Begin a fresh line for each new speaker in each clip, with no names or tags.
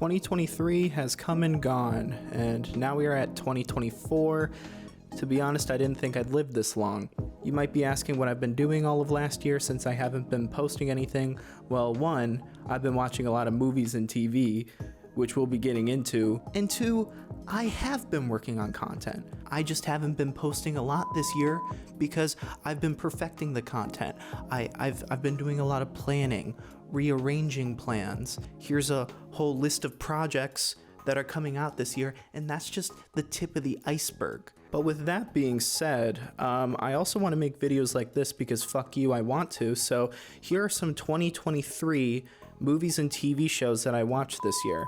2023 has come and gone, and now we are at 2024. To be honest, I didn't think I'd live this long. You might be asking what I've been doing all of last year since I haven't been posting anything. Well, one, I've been watching a lot of movies and TV, which we'll be getting into. And two, I have been working on content. I just haven't been posting a lot this year because I've been perfecting the content. I've been doing a lot of planning, rearranging plans. Here's a whole list of projects that are coming out this year, and that's just the tip of the iceberg. But with that being said, I also want to make videos like this because fuck you, I want to. So here are some 2023 movies and TV shows that I watched this year.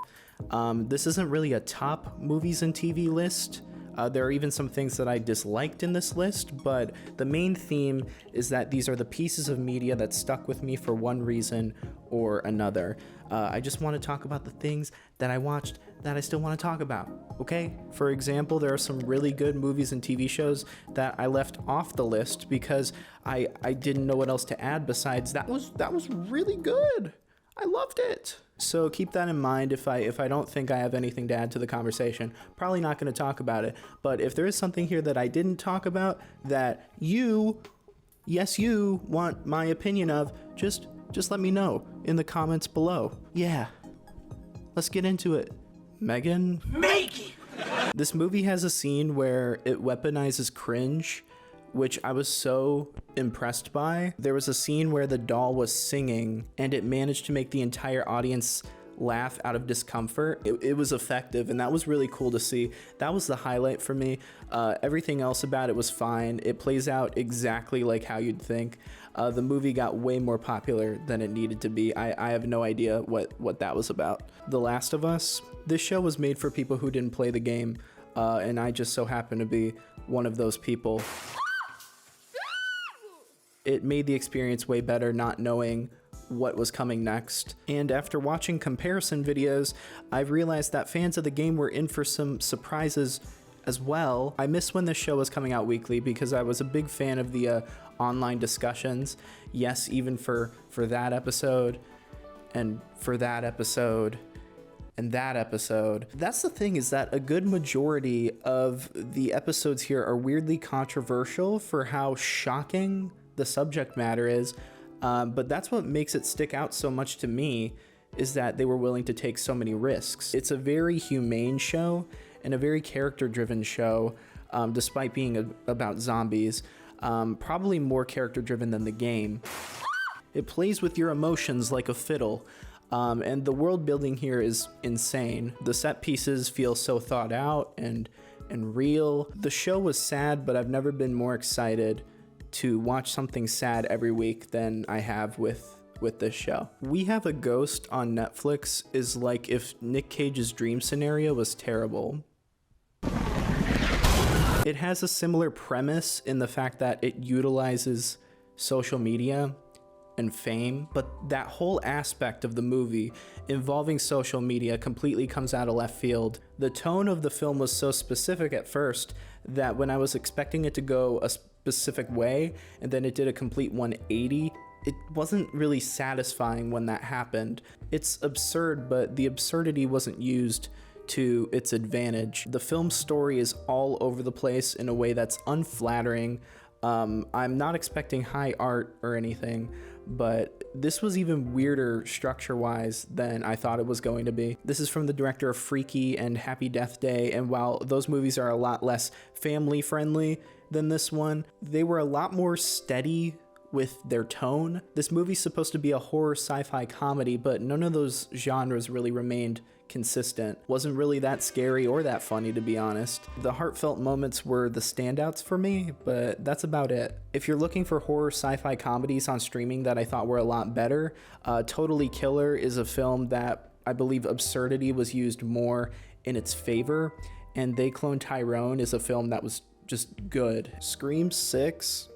This isn't really a top movies and TV list. There are even some things that I disliked in this list, but the main theme is that these are the pieces of media that stuck with me for one reason or another. I just want to talk about the things that I watched that I still want to talk about, okay? For example, there are some really good movies and TV shows that I left off the list because I didn't know what else to add besides that was really good. I loved it. So keep that in mind. If I don't think I have anything to add to the conversation, probably not going to talk about it. But if there is something here that I didn't talk about that you want my opinion of, just let me know in the comments below. Yeah, let's get into it. Megan? This movie has a scene where it weaponizes cringe, which I was so impressed by. There was a scene where the doll was singing and it managed to make the entire audience laugh out of discomfort. It was effective, and that was really cool to see. That was the highlight for me. Everything else about it was fine. It plays out exactly like how you'd think. The movie got way more popular than it needed to be. I have no idea what that was about. The Last of Us. This show was made for people who didn't play the game, and I just so happen to be one of those people. It made the experience way better not knowing what was coming next. And after watching comparison videos, I've realized that fans of the game were in for some surprises as well. I miss when this show was coming out weekly because I was a big fan of the online discussions. Yes, even for that episode, and for that episode, and that episode. That's the thing, is that a good majority of the episodes here are weirdly controversial for how shocking the subject matter is, but that's what makes it stick out so much to me, is that they were willing to take so many risks. It's a very humane show and a very character-driven show, despite being about zombies, probably more character-driven than the game. It plays with your emotions like a fiddle, and the world building here is insane. The set pieces feel so thought out and real. The show was sad, but I've never been more excited to watch something sad every week than I have with this show. We Have a Ghost on Netflix is like if Nick Cage's dream scenario was terrible. It has a similar premise in the fact that it utilizes social media and fame, but that whole aspect of the movie involving social media completely comes out of left field. The tone of the film was so specific at first that when I was expecting it to go a specific way and then it did a complete 180, it wasn't really satisfying when that happened. It's absurd, but the absurdity wasn't used to its advantage. The film's story is all over the place in a way that's unflattering. I'm not expecting high art or anything, but this was even weirder structure-wise than I thought it was going to be. This is from the director of Freaky and Happy Death Day, and while those movies are a lot less family-friendly than this one, they were a lot more steady with their tone. This movie's supposed to be a horror sci-fi comedy, but none of those genres really remained consistent. Wasn't really that scary or that funny, to be honest. The heartfelt moments were the standouts for me, but that's about it. If you're looking for horror sci-fi comedies on streaming that I thought were a lot better, Totally Killer is a film that I believe absurdity was used more in its favor, and They Clone Tyrone is a film that was just good. Scream 6,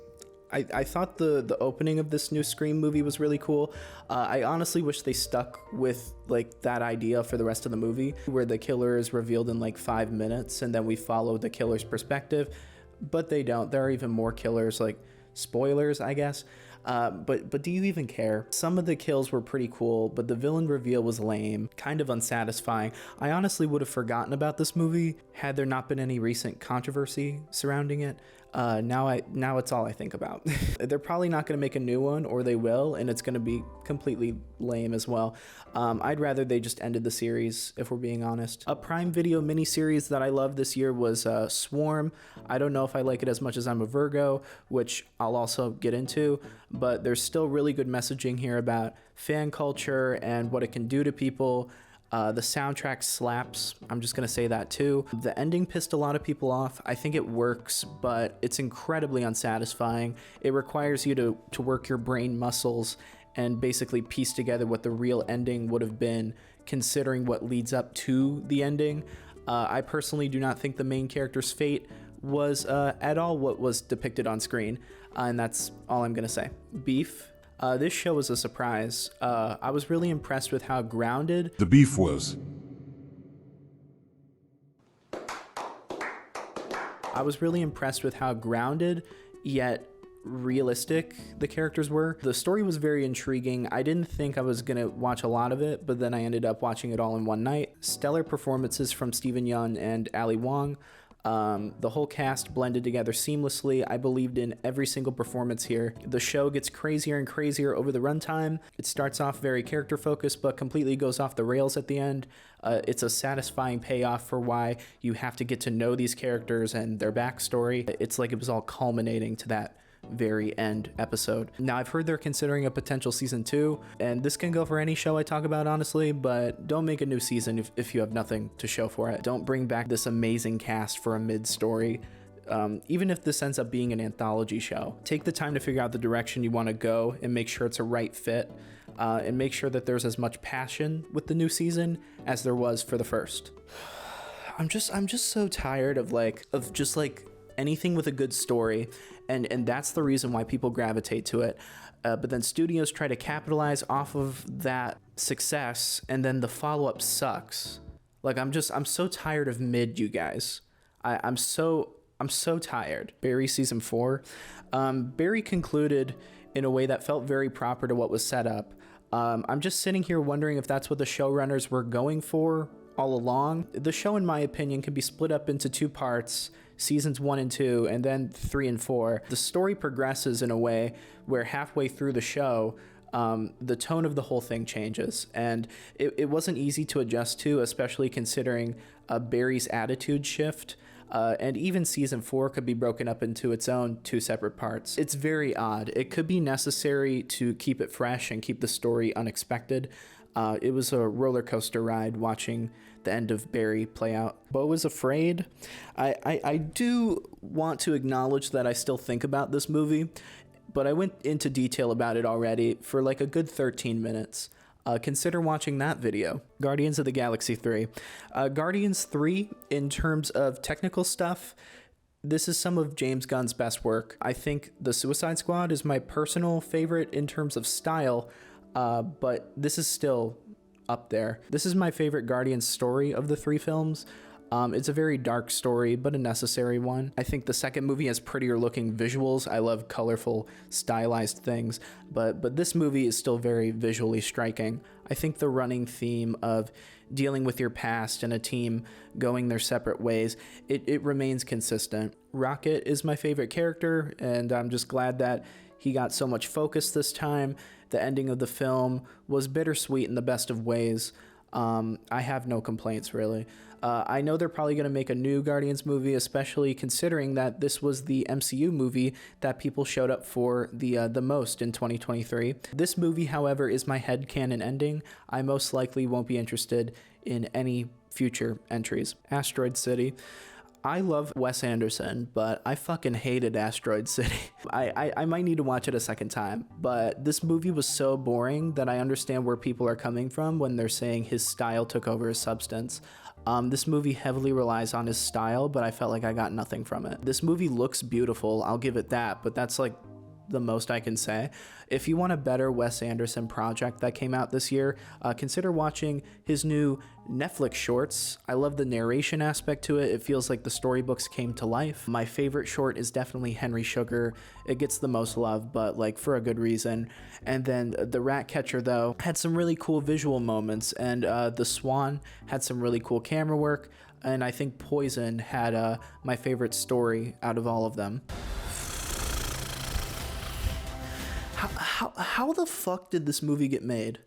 I thought the opening of this new Scream movie was really cool. I honestly wish they stuck with like that idea for the rest of the movie, where the killer is revealed in like 5 minutes and then we follow the killer's perspective, but they don't. There are even more killers, like spoilers, I guess. But do you even care? Some of the kills were pretty cool, but the villain reveal was lame, kind of unsatisfying. I honestly would have forgotten about this movie had there not been any recent controversy surrounding it. Now it's all I think about. They're probably not going to make a new one, or they will, and it's going to be completely lame as well. I'd rather they just ended the series, if we're being honest. A Prime Video miniseries that I loved this year was Swarm. I don't know if I like it as much as I'm a Virgo, which I'll also get into, but there's still really good messaging here about fan culture and what it can do to people. The soundtrack slaps. I'm just gonna say that too. The ending pissed a lot of people off. I think it works, but it's incredibly unsatisfying. It requires you to work your brain muscles and basically piece together what the real ending would have been, considering what leads up to the ending. I personally do not think the main character's fate was at all what was depicted on screen, and that's all I'm gonna say. Beef. This show was a surprise. I was really impressed with how grounded
the beef was.
I was really impressed with how grounded yet realistic the characters were. The story was very intriguing. I didn't think I was gonna watch a lot of it, but then I ended up watching it all in one night. Stellar performances from Steven Yeun and Ali Wong. The whole cast blended together seamlessly. I believed in every single performance here. The show gets crazier and crazier over the runtime. It starts off very character focused, but completely goes off the rails at the end. It's a satisfying payoff for why you have to get to know these characters and their backstory. It's like it was all culminating to that very end episode. Now, I've heard they're considering a potential season 2, and this can go for any show I talk about, honestly, but don't make a new season if you have nothing to show for it. Don't bring back this amazing cast for a mid-story. Even if this ends up being an anthology show, take the time to figure out the direction you want to go and make sure it's a right fit, and make sure that there's as much passion with the new season as there was for the first. I'm just so tired of just anything with a good story, and that's the reason why people gravitate to it. But then studios try to capitalize off of that success, and then the follow-up sucks. I'm so tired of mid, you guys. I'm so tired. Barry season 4. Barry concluded in a way that felt very proper to what was set up. I'm just sitting here wondering if that's what the showrunners were going for all along. The show, in my opinion, can be split up into 2 parts, seasons 1 and 2, and then 3 and 4. The story progresses in a way where halfway through the show, the tone of the whole thing changes, and it wasn't easy to adjust to, especially considering Barry's attitude shift. And even season 4 could be broken up into its own 2 separate parts. It's very odd. It could be necessary to keep it fresh and keep the story unexpected. It was a roller coaster ride watching the end of Barry play out. Beau is afraid. I do want to acknowledge that I still think about this movie, but I went into detail about it already for a good 13 minutes. Consider watching that video. Guardians of the Galaxy 3. Guardians 3, in terms of technical stuff, this is some of James Gunn's best work. I think The Suicide Squad is my personal favorite in terms of style, but this is still up there. This is my favorite Guardians story of the 3 films. It's a very dark story, but a necessary one. I think the second movie has prettier looking visuals. I love colorful, stylized things, but this movie is still very visually striking. I think the running theme of dealing with your past and a team going their separate ways, it remains consistent. Rocket is my favorite character, and I'm just glad that he got so much focus this time. The ending of the film was bittersweet in the best of ways. I have no complaints, really. I know they're probably going to make a new Guardians movie, especially considering that this was the MCU movie that people showed up for the most in 2023. This movie, however, is my headcanon ending. I most likely won't be interested in any future entries. Asteroid City. I love Wes Anderson, but I fucking hated Asteroid City. I might need to watch it a second time, but this movie was so boring that I understand where people are coming from when they're saying his style took over his substance. This movie heavily relies on his style, but I felt like I got nothing from it. This movie looks beautiful, I'll give it that, but that's the most I can say. If you want a better Wes Anderson project that came out this year, consider watching his new Netflix shorts. I love the narration aspect to it. It feels like the storybooks came to life. My favorite short is definitely Henry Sugar. It gets the most love, but like for a good reason. And then The Ratcatcher, though, had some really cool visual moments, and The Swan had some really cool camera work. And I think Poison had my favorite story out of all of them. How the fuck did this movie get made?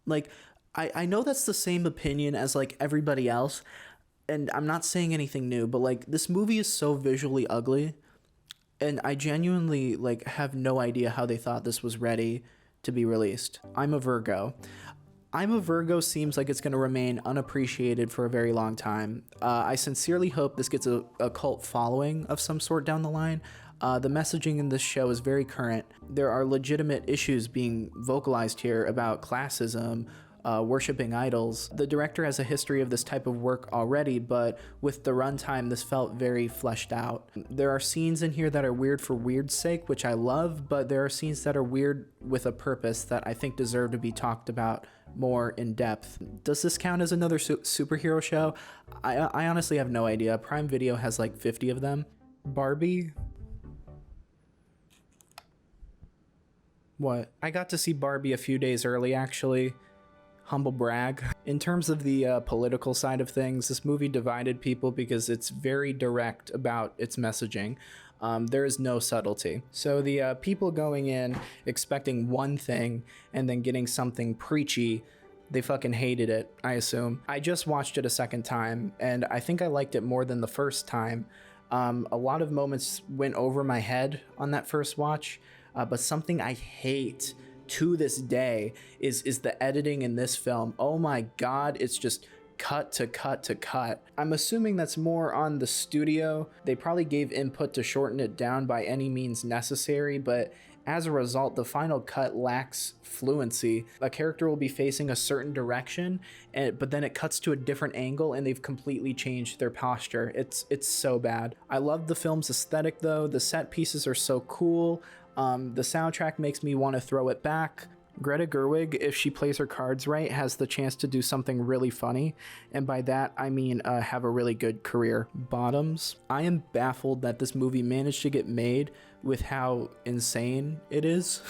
Like, I know that's the same opinion as like everybody else, and I'm not saying anything new, but like this movie is so visually ugly, and I genuinely like have no idea how they thought this was ready to be released. I'm a Virgo seems like it's going to remain unappreciated for a very long time. I sincerely hope this gets a cult following of some sort down the line. The messaging in this show is very current. There are legitimate issues being vocalized here about classism, worshiping idols. The director has a history of this type of work already, but with the runtime, this felt very fleshed out. There are scenes in here that are weird for weird's sake, which I love, but there are scenes that are weird with a purpose that I think deserve to be talked about more in depth. Does this count as another superhero show? I honestly have no idea. Prime Video has like 50 of them. Barbie? What? I got to see Barbie a few days early, actually. Humble brag. In terms of the political side of things, this movie divided people because it's very direct about its messaging. There is no subtlety. So the people going in expecting one thing and then getting something preachy, they fucking hated it, I assume. I just watched it a second time, and I think I liked it more than the first time. A lot of moments went over my head on that first watch, but something I hate to this day is the editing in this film. Oh my god, it's just cut to cut to cut. I'm assuming that's more on the studio. They probably gave input to shorten it down by any means necessary, but as a result, the final cut lacks fluency. A character will be facing a certain direction, but then it cuts to a different angle and they've completely changed their posture. It's so bad. I love the film's aesthetic though. The set pieces are so cool. The soundtrack makes me want to throw it back. Greta Gerwig, if she plays her cards right, has the chance to do something really funny, and by that I mean have a really good career. Bottoms. I am baffled that this movie managed to get made with how insane it is.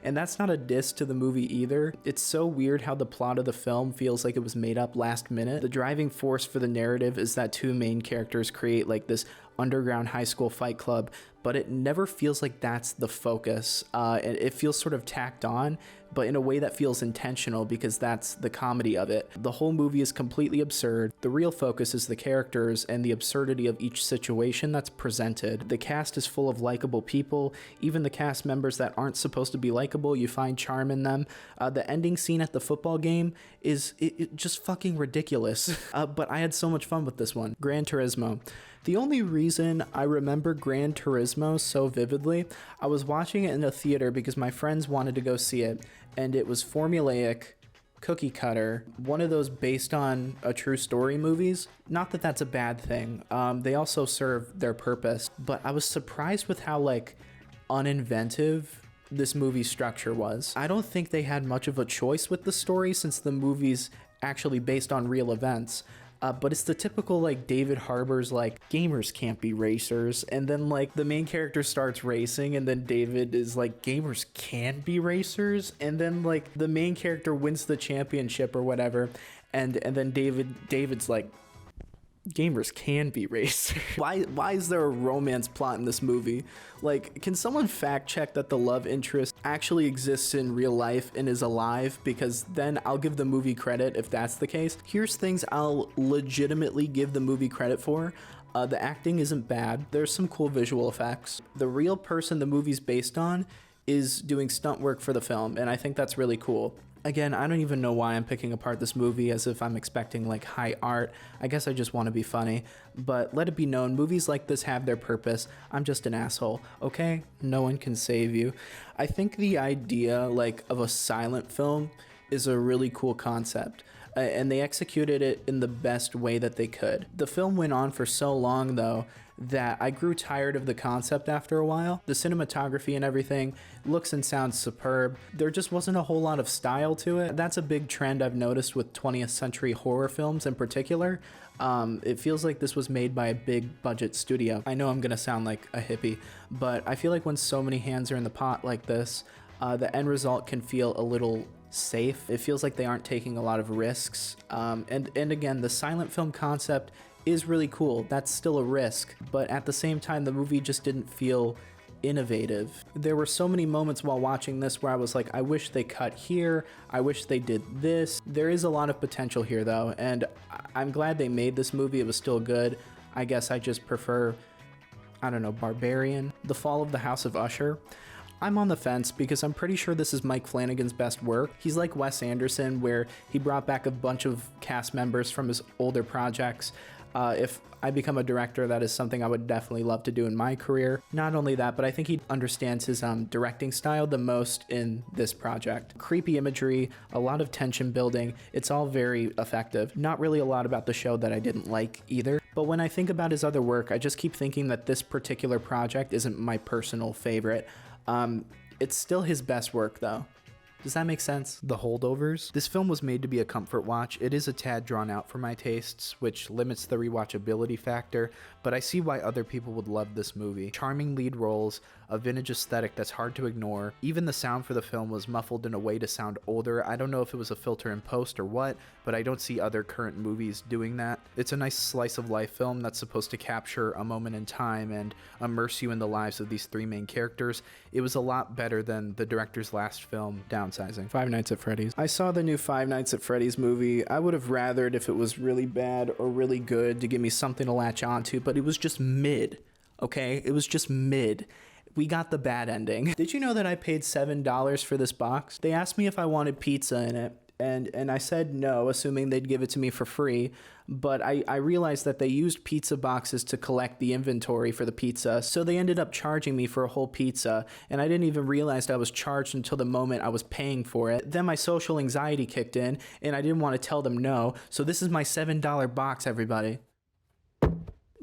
And that's not a diss to the movie either. It's so weird how the plot of the film feels like it was made up last minute. The driving force for the narrative is that two main characters create like this underground high school fight club, but it never feels like that's the focus. It feels sort of tacked on, but in a way that feels intentional because that's the comedy of it. The whole movie is completely absurd. The real focus is the characters and the absurdity of each situation that's presented. The cast is full of likable people. Even the cast members that aren't supposed to be likable, you find charm in them. The ending scene at the football game is just fucking ridiculous. But I had so much fun with this one. Gran Turismo. The only reason I remember Gran Turismo so vividly, I was watching it in a theater because my friends wanted to go see it, and it was formulaic, cookie cutter, one of those based on a true story movies. Not that that's a bad thing. They also serve their purpose, but I was surprised with how like uninventive this movie's structure was. I don't think they had much of a choice with the story since the movie's actually based on real events. But it's the typical like David Harbour's like gamers can't be racers, and then like the main character starts racing and then David is like gamers can be racers, and then like the main character wins the championship or whatever, and then David's like gamers can be racers. Why is there a romance plot in this movie? Like, can someone fact check that the love interest actually exists in real life and is alive? Because then I'll give the movie credit if that's the case. Here's things I'll legitimately give the movie credit for. The acting isn't bad. There's some cool visual effects. The real person the movie's based on is doing stunt work for the film, and I think that's really cool. Again, I don't even know why I'm picking apart this movie as if I'm expecting like high art. I guess I just want to be funny. But let it be known, movies like this have their purpose. I'm just an asshole, okay? No one can save you. I think the idea like of a silent film is a really cool concept. and they executed it in the best way that they could. The film went on for so long, though, that I grew tired of the concept after a while. The cinematography and everything looks and sounds superb. There just wasn't a whole lot of style to it. That's a big trend I've noticed with 20th century horror films in particular. It feels like this was made by a big budget studio. I know I'm gonna sound like a hippie, but I feel like when so many hands are in the pot like this, the end result can feel a little safe. It feels like they aren't taking a lot of risks. And again, the silent film concept is really cool. That's still a risk, but at the same time, the movie just didn't feel innovative. There were so many moments while watching this where I was like, I wish they cut here, I wish they did this. There is a lot of potential here though, and I'm glad they made this movie. It was still good. I guess I just prefer, I don't know, Barbarian. The Fall of the House of Usher. I'm on the fence because I'm pretty sure this is Mike Flanagan's best work. He's like Wes Anderson, where he brought back a bunch of cast members from his older projects. If I become a director, that is something I would definitely love to do in my career. Not only that, but I think he understands his directing style the most in this project. Creepy imagery, a lot of tension building, it's all very effective. Not really a lot about the show that I didn't like either. But when I think about his other work, I just keep thinking that this particular project isn't my personal favorite. It's still his best work though. Does that make sense? The Holdovers. This film was made to be a comfort watch. It is a tad drawn out for my tastes, which limits the rewatchability factor, but I see why other people would love this movie. Charming lead roles, a vintage aesthetic that's hard to ignore. Even the sound for the film was muffled in a way to sound older. I don't know if it was a filter in post or what, but I don't see other current movies doing that. It's a nice slice of life film that's supposed to capture a moment in time and immerse you in the lives of these three main characters. It was a lot better than the director's last film, Downsizing. Five Nights at Freddy's. I saw the new Five Nights at Freddy's movie. I would have rathered if it was really bad or really good to give me something to latch onto, but it was just mid, okay? It was just mid. We got the bad ending. Did you know that I paid $7 for this box? They asked me if I wanted pizza in it, and I said no, assuming they'd give it to me for free. But I realized that they used pizza boxes to collect the inventory for the pizza, so they ended up charging me for a whole pizza, and I didn't even realize I was charged until the moment I was paying for it. Then my social anxiety kicked in, and I didn't want to tell them no, so this is my $7 box, everybody.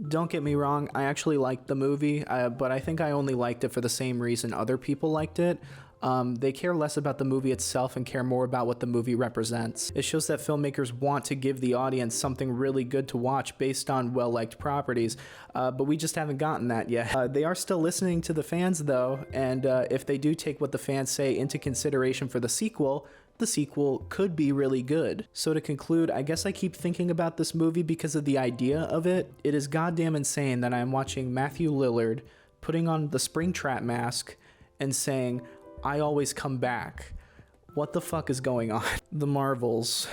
Don't get me wrong, I actually liked the movie, but I think I only liked it for the same reason other people liked it. They care less about the movie itself and care more about what the movie represents. It shows that filmmakers want to give the audience something really good to watch based on well-liked properties, but we just haven't gotten that yet. They are still listening to the fans though, and if they do take what the fans say into consideration for the sequel could be really good. So to conclude, I guess I keep thinking about this movie because of the idea of it. It is goddamn insane that I'm watching Matthew Lillard putting on the Springtrap mask and saying, "I always come back." What the fuck is going on? The Marvels.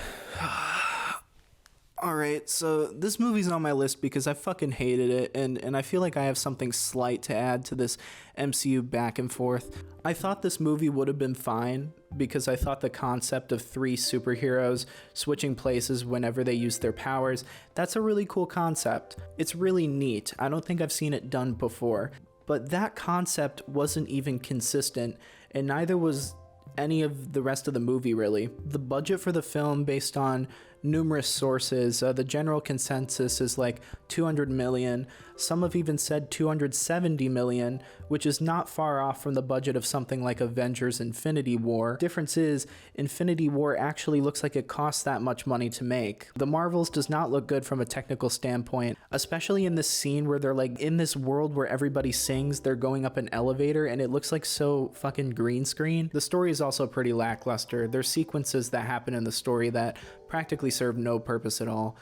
Alright, so this movie's on my list because I fucking hated it, and I feel like I have something slight to add to this MCU back and forth. I thought this movie would have been fine because I thought the concept of three superheroes switching places whenever they use their powers, that's a really cool concept. It's really neat. I don't think I've seen it done before. But that concept wasn't even consistent, and neither was any of the rest of the movie really. The budget for the film, based on numerous sources, the general consensus is like 200 million. Some have even said 270 million, which is not far off from the budget of something like Avengers Infinity War. Difference is, Infinity War actually looks like it costs that much money to make. The Marvels does not look good from a technical standpoint, especially in this scene where they're like in this world where everybody sings, they're going up an elevator and it looks like so fucking green screen. The story is also pretty lackluster. There's sequences that happen in the story that practically serve no purpose at all.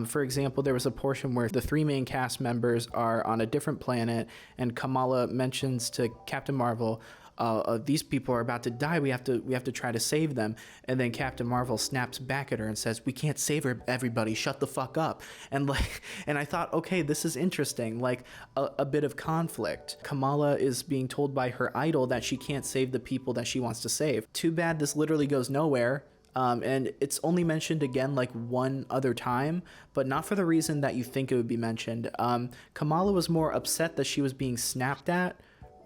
For example, there was a portion where the three main cast members are on a different planet and Kamala mentions to Captain Marvel, these people are about to die, we have to try to save them. And then Captain Marvel snaps back at her and says, "We can't save everybody, shut the fuck up." And I thought, okay, this is interesting, like a bit of conflict. Kamala is being told by her idol that she can't save the people that she wants to save. Too bad this literally goes nowhere. And it's only mentioned again like one other time, but not for the reason that you think it would be mentioned. Kamala was more upset that she was being snapped at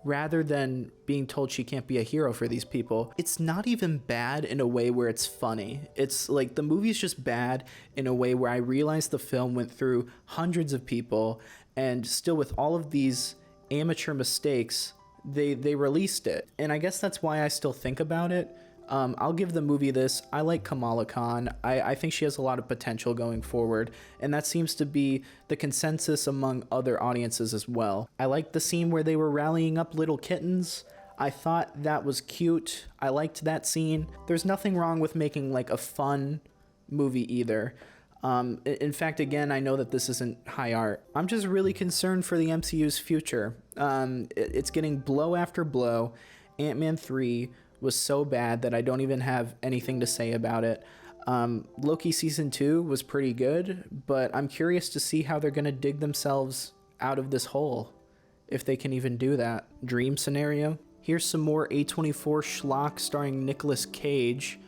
rather than being told she can't be a hero for these people. It's not even bad in a way where it's funny. It's like the movie's just bad in a way where I realized the film went through hundreds of people, and still with all of these amateur mistakes, they released it. And I guess that's why I still think about it. I'll give the movie this. I like Kamala Khan. I think she has a lot of potential going forward, and that seems to be the consensus among other audiences as well. I liked the scene where they were rallying up little kittens. I thought that was cute. I liked that scene. There's nothing wrong with making like a fun movie either. In fact, again, I know that this isn't high art. I'm just really concerned for the MCU's future. It's getting blow after blow. Ant-Man 3 was so bad that I don't even have anything to say about it. Loki season 2 was pretty good, but I'm curious to see how they're gonna dig themselves out of this hole, if they can even do that. Dream Scenario. Here's some more A24 schlock starring Nicolas Cage.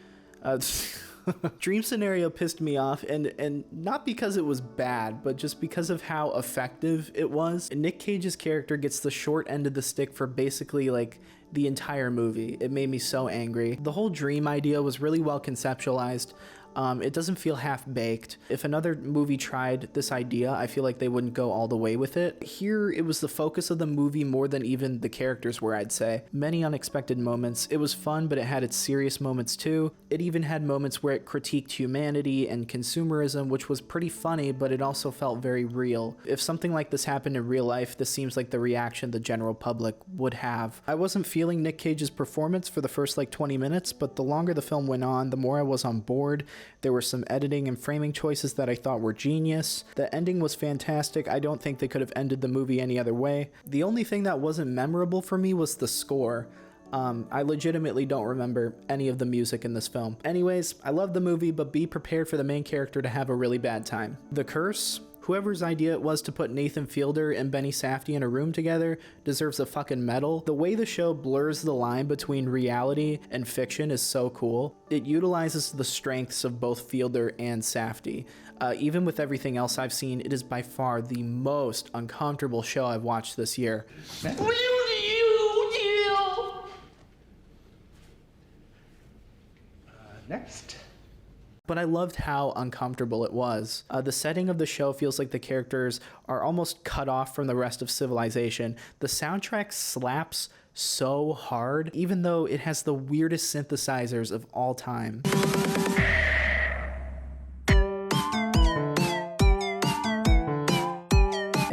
Dream Scenario pissed me off, and not because it was bad, but just because of how effective it was. Nick Cage's character gets the short end of the stick for basically like the entire movie. It made me so angry. The whole dream idea was really well conceptualized. It doesn't feel half-baked. If another movie tried this idea, I feel like they wouldn't go all the way with it. Here, it was the focus of the movie more than even the characters were, I'd say. Many unexpected moments. It was fun, but it had its serious moments too. It even had moments where it critiqued humanity and consumerism, which was pretty funny, but it also felt very real. If something like this happened in real life, this seems like the reaction the general public would have. I wasn't feeling Nick Cage's performance for the first like 20 minutes, but the longer the film went on, the more I was on board. There were some editing and framing choices that I thought were genius. The ending was fantastic. I don't think they could have ended the movie any other way. The only thing that wasn't memorable for me was the score. I legitimately don't remember any of the music in this film. Anyways, I love the movie, but be prepared for the main character to have a really bad time. The Curse. Whoever's idea it was to put Nathan Fielder and Benny Safdie in a room together deserves a fucking medal. The way the show blurs the line between reality and fiction is so cool. It utilizes the strengths of both Fielder and Safdie. Even with everything else I've seen, it is by far the most uncomfortable show I've watched this year.
Next.
But I loved how uncomfortable it was. The setting of the show feels like the characters are almost cut off from the rest of civilization. The soundtrack slaps so hard, even though it has the weirdest synthesizers of all time.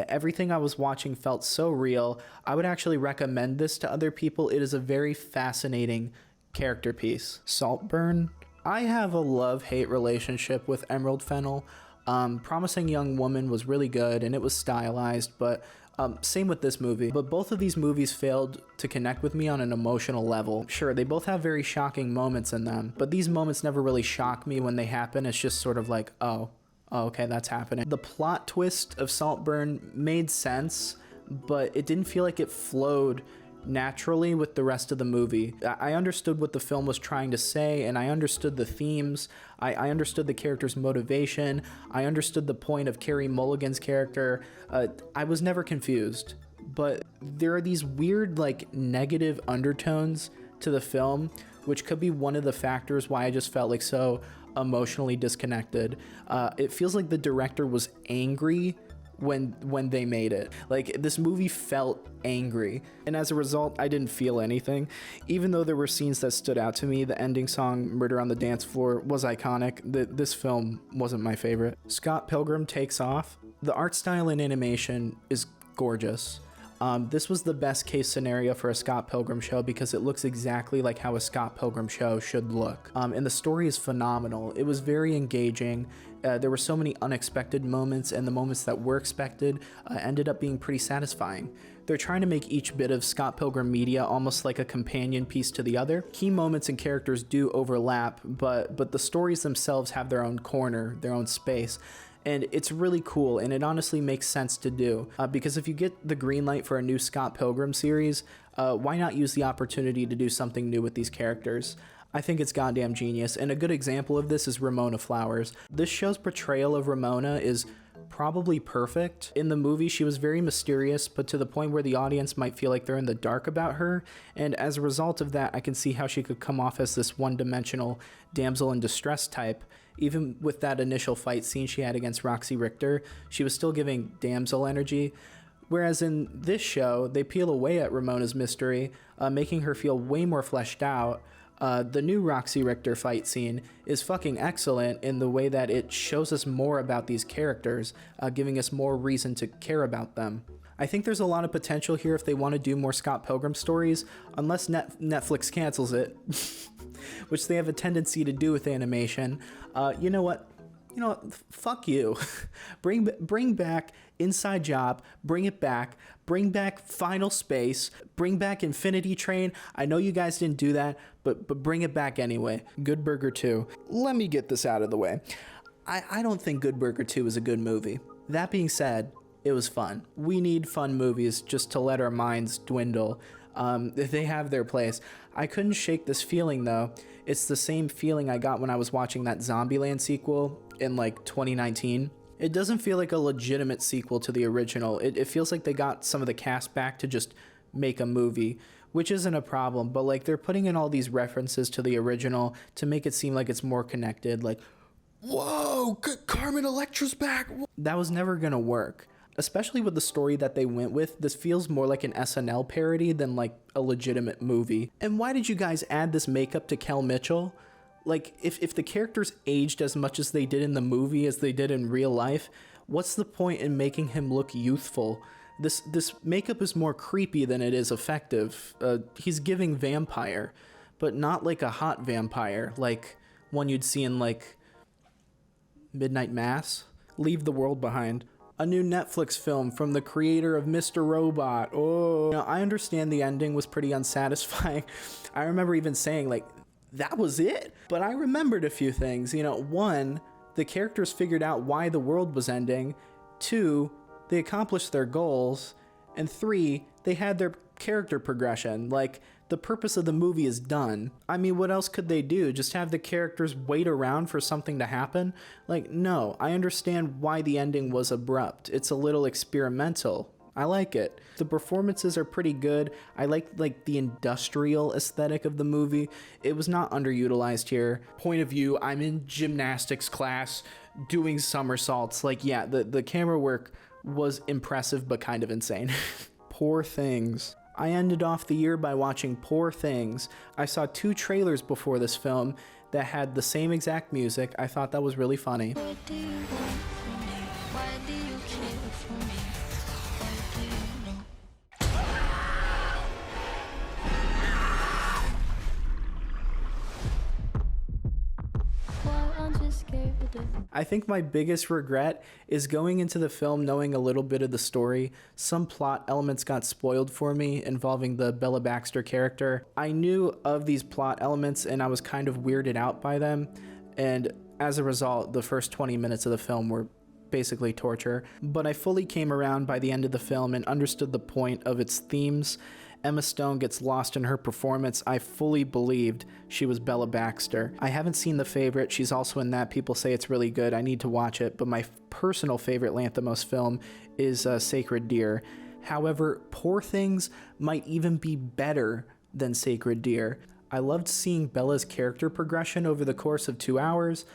Everything I was watching felt so real. I would actually recommend this to other people. It is a very fascinating character piece. Saltburn. I have a love-hate relationship with Emerald Fennell. Promising Young Woman was really good and it was stylized, but same with this movie. But both of these movies failed to connect with me on an emotional level. Sure, they both have very shocking moments in them, but these moments never really shock me when they happen. It's just sort of like, oh, okay, that's happening. The plot twist of Saltburn made sense, but it didn't feel like it flowed naturally with the rest of the movie. I understood what the film was trying to say, and I understood the themes. I understood the character's motivation. I understood the point of Carey Mulligan's character. I was never confused, but there are these weird, like, negative undertones to the film, which could be one of the factors why I just felt like so emotionally disconnected. It feels like the director was angry when they made it. Like, this movie felt angry, and as a result I didn't feel anything. Even though there were scenes that stood out to me, the ending song Murder on the Dance Floor was iconic. This film wasn't my favorite. Scott Pilgrim takes off. The art style and animation is gorgeous. This was the best case scenario for a Scott Pilgrim show because it looks exactly like how a Scott Pilgrim show should look. And the story is phenomenal. It was very engaging. There were so many unexpected moments, and the moments that were expected ended up being pretty satisfying. They're trying to make each bit of Scott Pilgrim media almost like a companion piece to the other. Key moments and characters do overlap, but the stories themselves have their own corner, their own space. And it's really cool, and it honestly makes sense to do, because if you get the green light for a new Scott Pilgrim series, why not use the opportunity to do something new with these characters? I think it's goddamn genius, and a good example of this is Ramona Flowers. This show's portrayal of Ramona is probably perfect. In the movie, she was very mysterious, but to the point where the audience might feel like they're in the dark about her, and as a result of that, I can see how she could come off as this one-dimensional damsel in distress type. Even with that initial fight scene she had against Roxy Richter, she was still giving damsel energy. Whereas in this show, they peel away at Ramona's mystery, making her feel way more fleshed out. The new Roxy Richter fight scene is fucking excellent in the way that it shows us more about these characters, giving us more reason to care about them. I think there's a lot of potential here if they want to do more Scott Pilgrim stories, unless Netflix cancels it, which they have a tendency to do with animation. You know what? Fuck you. Bring back Inside Job, bring it back, bring back Final Space, bring back Infinity Train. I know you guys didn't do that, but bring it back anyway. Good Burger 2. Let me get this out of the way. I don't think Good Burger 2 is a good movie. That being said, it was fun. We need fun movies just to let our minds dwindle. They have their place. I couldn't shake this feeling though. It's the same feeling I got when I was watching that Zombieland sequel in like 2019. It doesn't feel like a legitimate sequel to the original. It feels like they got some of the cast back to just make a movie, which isn't a problem, but like they're putting in all these references to the original to make it seem like it's more connected. Like, whoa, Carmen Electra's back. That was never gonna work. Especially with the story that they went with, this feels more like an SNL parody than like a legitimate movie. And why did you guys add this makeup to Kel Mitchell? Like, if the characters aged as much as they did in the movie as they did in real life, what's the point in making him look youthful? This makeup is more creepy than it is effective. He's giving vampire, but not like a hot vampire, like one you'd see in like Midnight Mass. Leave the World Behind. A new Netflix film from the creator of Mr. Robot. Oh, I understand the ending was pretty unsatisfying. I remember even saying like, that was it? But I remembered a few things. One, the characters figured out why the world was ending. Two, they accomplished their goals. And three, they had their character progression. Like, the purpose of the movie is done. I mean, what else could they do? Just have the characters wait around for something to happen? Like, no, I understand why the ending was abrupt. It's a little experimental. I like it. The performances are pretty good. I like the industrial aesthetic of the movie. It was not underutilized here. Point of view, I'm in gymnastics class doing somersaults. Like, yeah, the camera work was impressive but kind of insane. Poor Things. I ended off the year by watching Poor Things. I saw 2 trailers before this film that had the same exact music. I thought that was really funny.
What do you want from me? Why do you care for me? Why do you know? Why aren't you scared of it?
I think my biggest regret is going into the film knowing a little bit of the story. Some plot elements got spoiled for me involving the Bella Baxter character. I knew of these plot elements and I was kind of weirded out by them. And as a result, the first 20 minutes of the film were basically torture. But I fully came around by the end of the film and understood the point of its themes. Emma Stone gets lost in her performance. I fully believed she was Bella Baxter. I haven't seen The Favorite. She's also in that. People say it's really good. I need to watch it. But my personal favorite Lanthimos film is Sacred Deer. However, Poor Things might even be better than Sacred Deer. I loved seeing Bella's character progression over the course of 2 hours.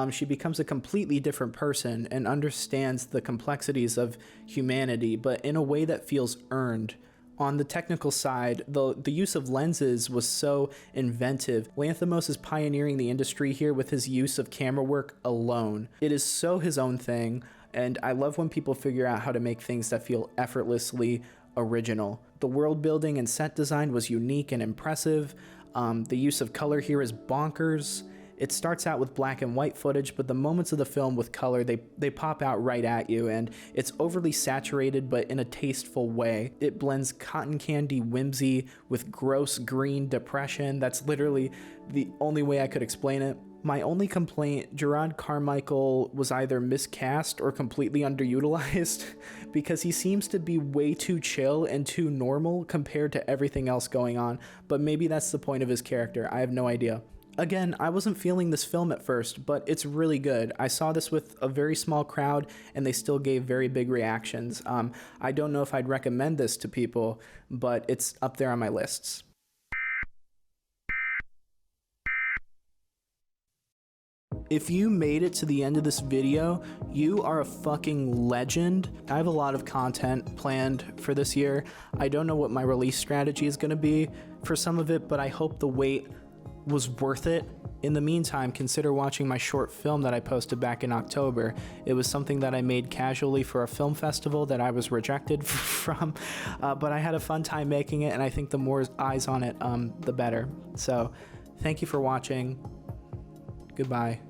She becomes a completely different person and understands the complexities of humanity, but in a way that feels earned. On the technical side, the use of lenses was so inventive. Lanthimos is pioneering the industry here with his use of camera work alone. It is so his own thing, and I love when people figure out how to make things that feel effortlessly original. The world building and set design was unique and impressive. The use of color here is bonkers. It starts out with black and white footage, but the moments of the film with color, they pop out right at you, and it's overly saturated, but in a tasteful way. It blends cotton candy whimsy with gross green depression. That's literally the only way I could explain it. My only complaint, Gerard Carmichael was either miscast or completely underutilized because he seems to be way too chill and too normal compared to everything else going on, but maybe that's the point of his character. I have no idea. Again, I wasn't feeling this film at first, but it's really good. I saw this with a very small crowd, and they still gave very big reactions. I don't know if I'd recommend this to people, but it's up there on my lists. If you made it to the end of this video, you are a fucking legend. I have a lot of content planned for this year. I don't know what my release strategy is going to be for some of it, but I hope the wait was worth it. In the meantime, consider watching my short film that I posted back in October. It was something that I made casually for a film festival that I was rejected from, but I had a fun time making it, and I think the more eyes on it, the better. So thank you for watching. Goodbye.